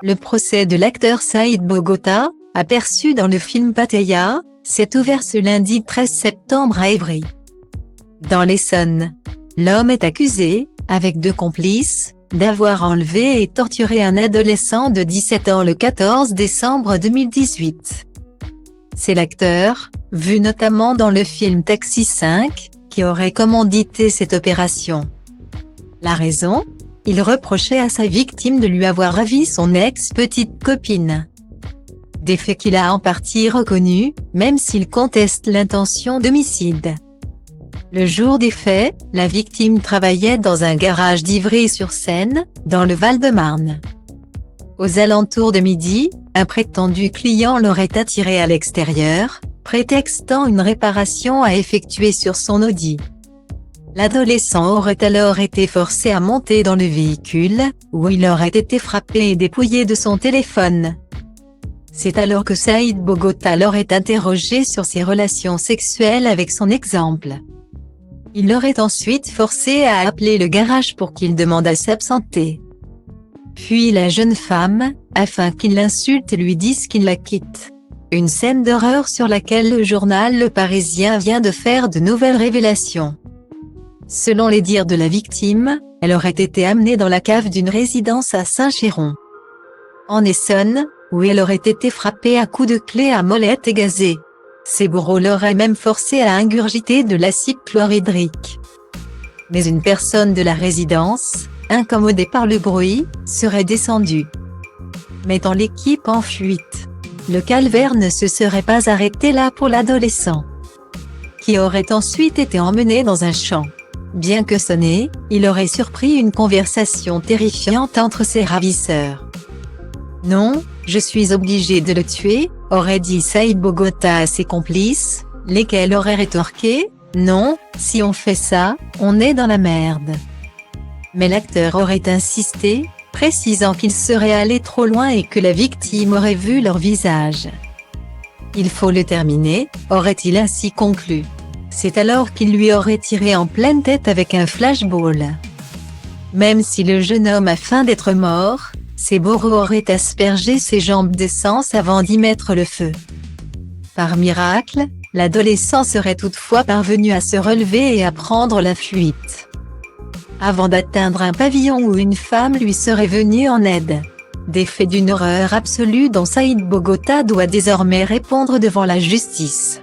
Le procès de l'acteur Saïd Bogota, aperçu dans le film Pattaya, s'est ouvert ce lundi 13 septembre à Évry. Dans l'Essonne, l'homme est accusé, avec 2 complices, d'avoir enlevé et torturé un adolescent de 17 ans le 14 décembre 2018. C'est l'acteur, vu notamment dans le film Taxi 5, qui aurait commandité cette opération. La raison ? Il reprochait à sa victime de lui avoir ravi son ex-petite copine. Des faits qu'il a en partie reconnus, même s'il conteste l'intention d'homicide. Le jour des faits, la victime travaillait dans un garage d'Ivry-sur-Seine, dans le Val-de-Marne. Aux alentours de midi, un prétendu client l'aurait attiré à l'extérieur, prétextant une réparation à effectuer sur son Audi. L'adolescent aurait alors été forcé à monter dans le véhicule, où il aurait été frappé et dépouillé de son téléphone. C'est alors que Saïd Bogota l'aurait interrogé sur ses relations sexuelles avec son exemple. Il l'aurait ensuite forcé à appeler le garage pour qu'il demande à s'absenter. Puis la jeune femme, afin qu'il l'insulte et lui dise qu'il la quitte. Une scène d'horreur sur laquelle le journal Le Parisien vient de faire de nouvelles révélations. Selon les dires de la victime, elle aurait été amenée dans la cave d'une résidence à Saint-Chéron, en Essonne, où elle aurait été frappée à coups de clé à molette et gazée. Ses bourreaux l'auraient même forcée à ingurgiter de l'acide chlorhydrique. Mais une personne de la résidence, incommodée par le bruit, serait descendue, mettant l'équipe en fuite. Le calvaire ne se serait pas arrêté là pour l'adolescent, qui aurait ensuite été emmené dans un champ. Bien que sonné, il aurait surpris une conversation terrifiante entre ses ravisseurs. « Non, je suis obligé de le tuer », aurait dit Saïd Bogota à ses complices, lesquels auraient rétorqué « Non, si on fait ça, on est dans la merde ». Mais l'acteur aurait insisté, précisant qu'il serait allé trop loin et que la victime aurait vu leur visage. « Il faut le terminer », aurait-il ainsi conclu. C'est alors qu'il lui aurait tiré en pleine tête avec un flashball. Même si le jeune homme a feint d'être mort, ses bourreaux auraient aspergé ses jambes d'essence avant d'y mettre le feu. Par miracle, l'adolescent serait toutefois parvenu à se relever et à prendre la fuite, avant d'atteindre un pavillon où une femme lui serait venue en aide. Des faits d'une horreur absolue dont Saïd Bogota doit désormais répondre devant la justice.